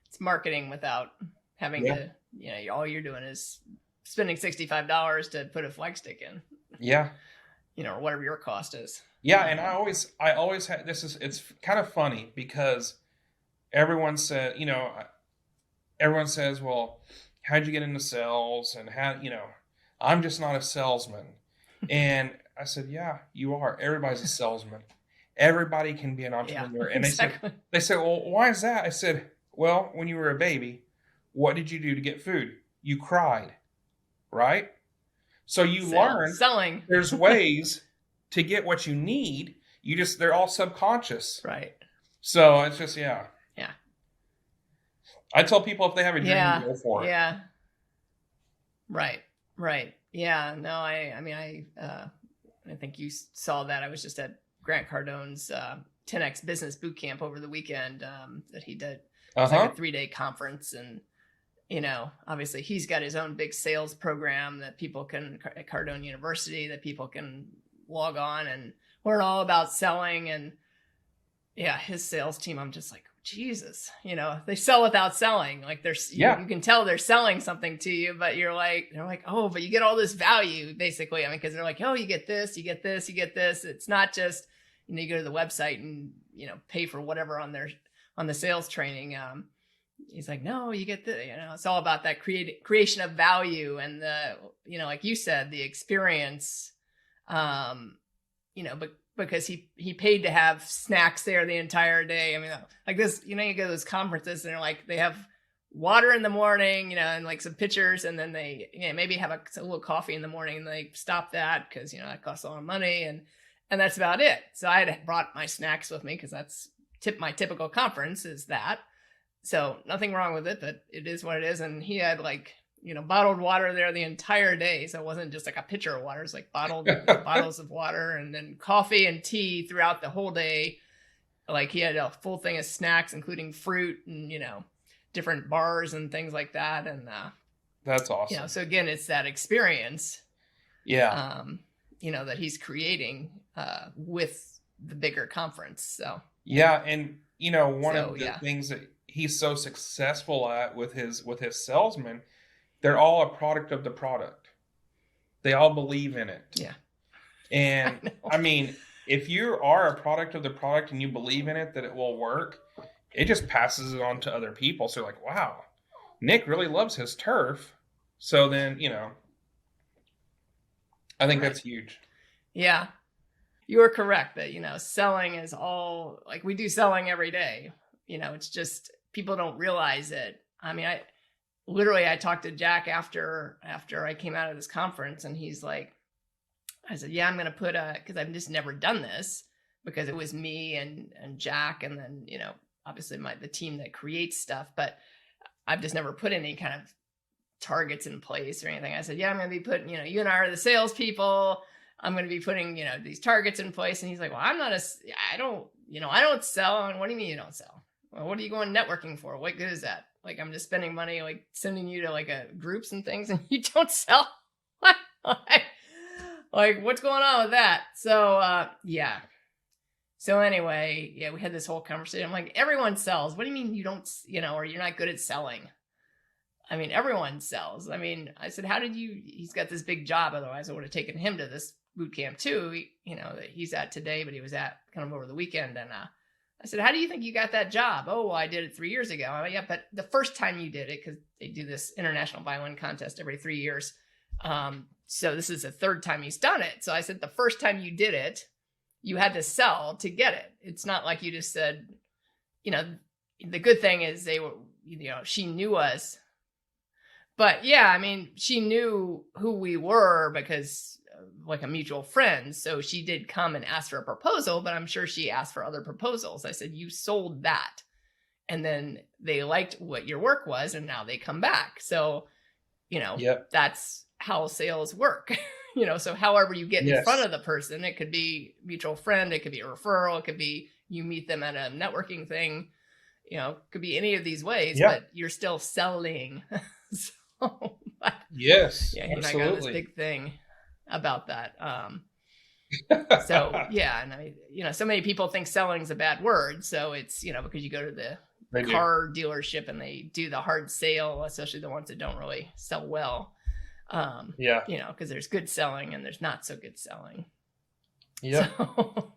Speaker 1: It's marketing without having to, all you're doing is spending $65 to put a flag stick in.
Speaker 2: Yeah.
Speaker 1: Or whatever your cost is.
Speaker 2: Yeah. And I always had, it's kind of funny because everyone says, "Well, how'd you get into sales?" And I'm just not a salesman. And I said, "Yeah, you are. Everybody's a salesman. Everybody can be an entrepreneur." And exactly. They said, "Well, why is that?" I said, "Well, when you were a baby, what did you do to get food? You cried, right? So you learn
Speaker 1: selling.
Speaker 2: There's ways to get what you need. They're all subconscious.
Speaker 1: Right.
Speaker 2: So it's just, yeah.
Speaker 1: Yeah.
Speaker 2: I tell people if they have a dream, go for it.
Speaker 1: Yeah. Right. Yeah. No, I think you saw that. I was just at Grant Cardone's 10X Business Boot Camp over the weekend that he did. It's like a 3-day conference, and obviously he's got his own big sales program that people can at Cardone University that people can log on and learn all about selling. And yeah, his sales team, I'm just like, Jesus, they sell without selling. Like you can tell they're selling something to you, but they're like, "Oh, but you get all this value," basically. I mean, because they're like, "Oh, you get this, you get this, you get this." It's not just, you go to the website and, pay for whatever on the sales training. he's like, no, you get it's all about that creation of value and the, like you said, the experience, but because he paid to have snacks there the entire day. I mean, like this, you go to those conferences and they're like, they have water in the morning, and like some pitchers, and then they maybe have a little coffee in the morning, and they stop that because that costs a lot of money, and that's about it. So I had brought my snacks with me because that's my typical conference is that. So nothing wrong with it, but it is what it is. And he had like bottled water there the entire day, so it wasn't just like a pitcher of water; it was like bottled bottles of water, and then coffee and tea throughout the whole day. Like he had a full thing of snacks, including fruit and different bars and things like that. And
Speaker 2: that's awesome.
Speaker 1: So again, it's that experience that he's creating with the bigger conference. So
Speaker 2: yeah. And one of the things that he's so successful at with his salesmen, they're all a product of the product. They all believe in it.
Speaker 1: Yeah.
Speaker 2: And I mean, if you are a product of the product and you believe in it, that it will work, it just passes it on to other people. So like, wow, Nick really loves his turf. So then, I think that's huge.
Speaker 1: Yeah. You are correct that, selling is all like we do selling every day. It's just people don't realize it. I mean, I talked to Jack after I came out of this conference, and he's like, I said, yeah, I'm going to put because I've just never done this, because it was me and Jack, and then, obviously the team that creates stuff, but I've just never put any kind of targets in place or anything. I said, yeah, I'm going to be putting, you and I are the salespeople. I'm going to be putting, these targets in place. And he's like, well, I don't sell. And what do you mean you don't sell? Well, what are you going networking for? What good is that? Like, I'm just spending money, like sending you to like groups and things, and you don't sell. Like, what's going on with that? So, yeah. So anyway, we had this whole conversation. I'm like, everyone sells. What do you mean you don't, or you're not good at selling? I mean, everyone sells. I mean, I said, he's got this big job. Otherwise I would have taken him to this boot camp too, that he's at today, but he was at kind of over the weekend. And I said, how do you think you got that job? Oh, well, I did it 3 years ago. I'm like, yeah, but the first time you did it, because they do this international violin contest every 3 years. So this is the third time he's done it. So I said, the first time you did it, you had to sell to get it. It's not like you just said, the good thing is they were, she knew us. But yeah, I mean, she knew who we were because like a mutual friend. So she did come and ask for a proposal, but I'm sure she asked for other proposals. I said, you sold that. And then they liked what your work was, and now they come back. So, that's how sales work. So however you get in front of the person, it could be mutual friend, it could be a referral, it could be you meet them at a networking thing, could be any of these ways, but you're still selling. So,
Speaker 2: yes,
Speaker 1: yeah, and
Speaker 2: absolutely.
Speaker 1: I got this big thing about that. So yeah, and so many people think selling is a bad word. So it's, because you go to the car dealership and they do the hard sale, especially the ones that don't really sell well. Because there's good selling and there's not so good selling. Yeah. So,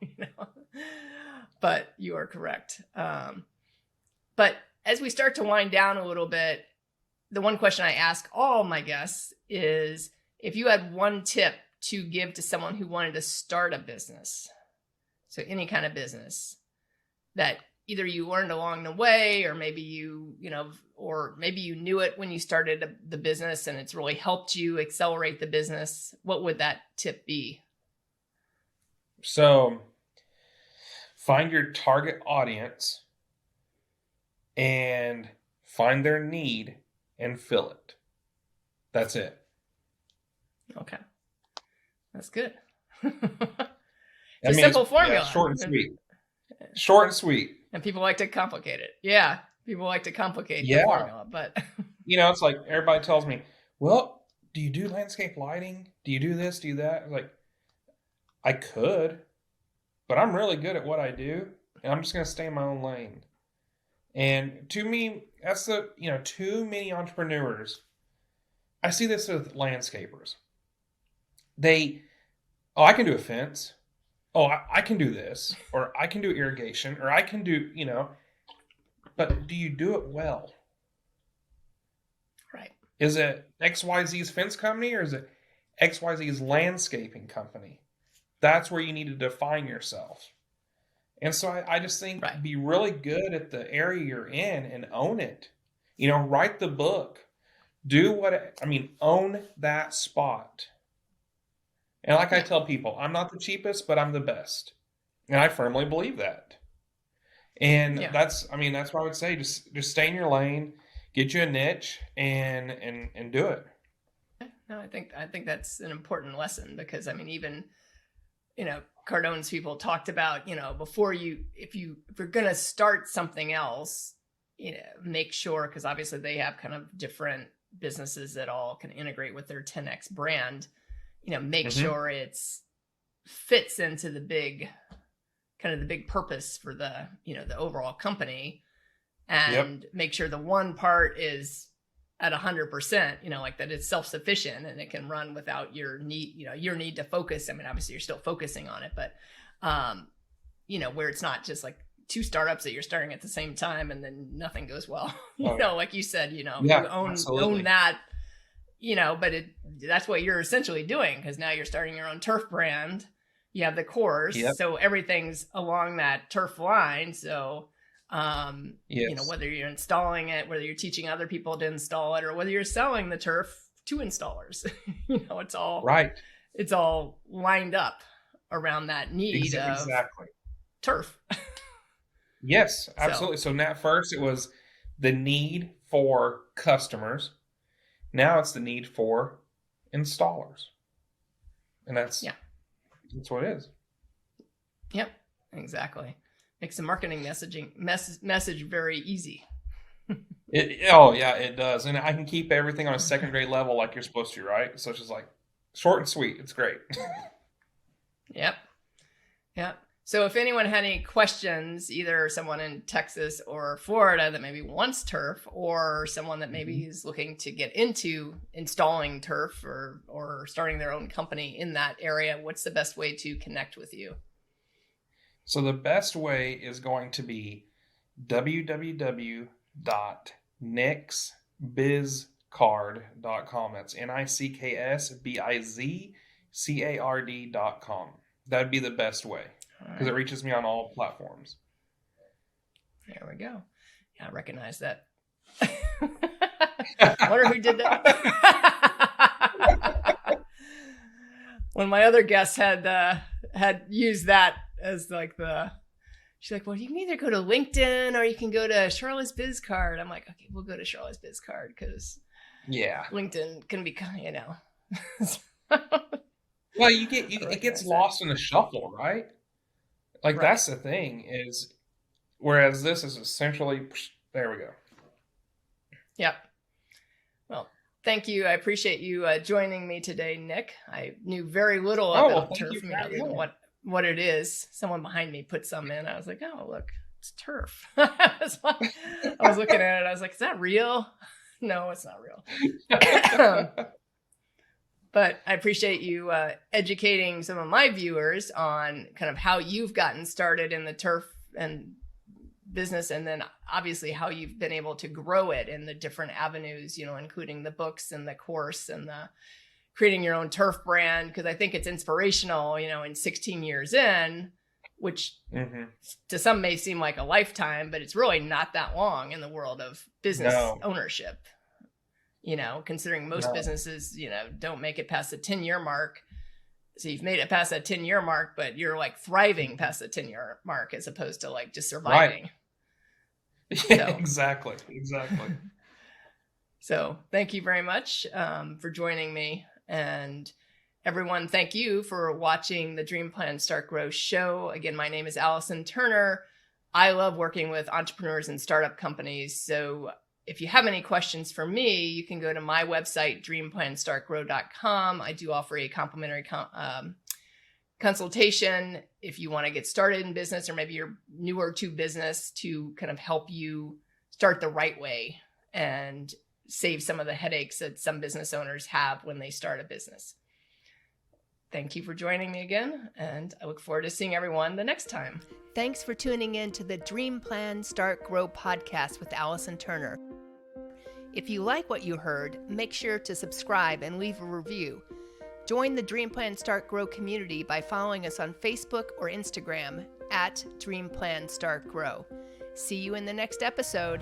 Speaker 1: but you are correct. But as we start to wind down a little bit, the one question I ask all my guests is, if you had one tip to give to someone who wanted to start a business, so any kind of business that either you learned along the way, or maybe or maybe you knew it when you started the business and it's really helped you accelerate the business, what would that tip be?
Speaker 2: So find your target audience and find their need and fill it. That's it.
Speaker 1: Okay. That's good. It's a simple formula.
Speaker 2: Yeah, short and sweet. Short and sweet.
Speaker 1: And people like to complicate it. Yeah. People like to complicate the formula, but
Speaker 2: it's like everybody tells me, well, do you do landscape lighting? Do you do this? Do you that? Like, I could, but I'm really good at what I do, and I'm just going to stay in my own lane. And to me, that's too many entrepreneurs. I see this with landscapers. I can do a fence. Oh, I can do this, or I can do irrigation, or I can do, but do you do it well? Is it XYZ's fence company or is it XYZ's landscaping company? That's where you need to define yourself. And so I just think
Speaker 1: Right.
Speaker 2: be really good at the area you're in and own it. Write the book. Own that spot. And like I tell people, I'm not the cheapest, but I'm the best. And I firmly believe that. And
Speaker 1: Yeah.
Speaker 2: that's what I would say. Just stay in your lane, get you a niche and do it.
Speaker 1: No, I think that's an important lesson because even Cardone's people talked about, before if you're going to start something else, make sure, because obviously they have kind of different businesses that all can integrate with their 10X brand, make sure it's fits into the big purpose for the, the overall company, and make sure the one part is at 100%, like that it's self-sufficient and it can run without your need to focus. Obviously you're still focusing on it, but, where it's not just like two startups that you're starting at the same time and then nothing goes well, like you said, you own that, but that's what you're essentially doing. Cause now you're starting your own turf brand. You have the course. So everything's along that turf line. So, whether you're installing it, whether you're teaching other people to install it, or whether you're selling the turf to installers, it's all right. It's all lined up around that need of turf.
Speaker 2: Yes, absolutely. So now first it was the need for customers. Now it's the need for installers. And that's what it is.
Speaker 1: Yep, exactly. Makes the marketing message very easy.
Speaker 2: It does. And I can keep everything on a second grade level like you're supposed to, right? So it's just like short and sweet. It's great.
Speaker 1: Yep. So if anyone had any questions, either someone in Texas or Florida that maybe wants turf, or someone that maybe is looking to get into installing turf or starting their own company in that area, what's the best way to connect with you?
Speaker 2: So the best way is going to be nicksbizcard.com. That's nicksbizcard.com. That'd be the best way because it reaches me on all platforms.
Speaker 1: There we go. Yeah, I recognize that. I wonder who did that. When my other guests had used that as like she's like, well, you can either go to LinkedIn or you can go to Charlotte's Biz Card. I'm like, okay, we'll go to Charlotte's Biz Card because LinkedIn can be,
Speaker 2: Well, it gets lost in the shuffle, right? Like that's the thing is, whereas this is essentially, there we go. Yep.
Speaker 1: Well, thank you. I appreciate you joining me today, Nick. I knew very little about turf, what it is. Someone behind me put some in. I was like, oh, look, it's turf. I was looking at it. I was like, is that real? No, it's not real. But I appreciate you educating some of my viewers on kind of how you've gotten started in the turf and business, and then obviously how you've been able to grow it in the different avenues, including the books and the course and the creating your own turf brand. Because I think it's inspirational, in 16 years in, which to some may seem like a lifetime, but it's really not that long in the world of business ownership. Considering most businesses, don't make it past the 10-year mark. So you've made it past that 10-year mark, but you're like thriving past the 10-year mark as opposed to like just surviving.
Speaker 2: Right. Exactly.
Speaker 1: So thank you very much for joining me. And everyone, thank you for watching the Dream Plan Start Grow show. Again, my name is Allison Turner. I love working with entrepreneurs and startup companies. So if you have any questions for me, you can go to my website, dreamplanstartgrow.com. I do offer a complimentary consultation if you want to get started in business, or maybe you're newer to business, to kind of help you start the right way and save some of the headaches that some business owners have when they start a business. Thank you for joining me again, and I look forward to seeing everyone the next time. Thanks for tuning in to the Dream Plan Start Grow podcast with Allison Turner. If you like what you heard, make sure to subscribe and leave a review. Join the Dream Plan Start Grow community by following us on Facebook or Instagram at Dream Plan Start Grow. See you in the next episode.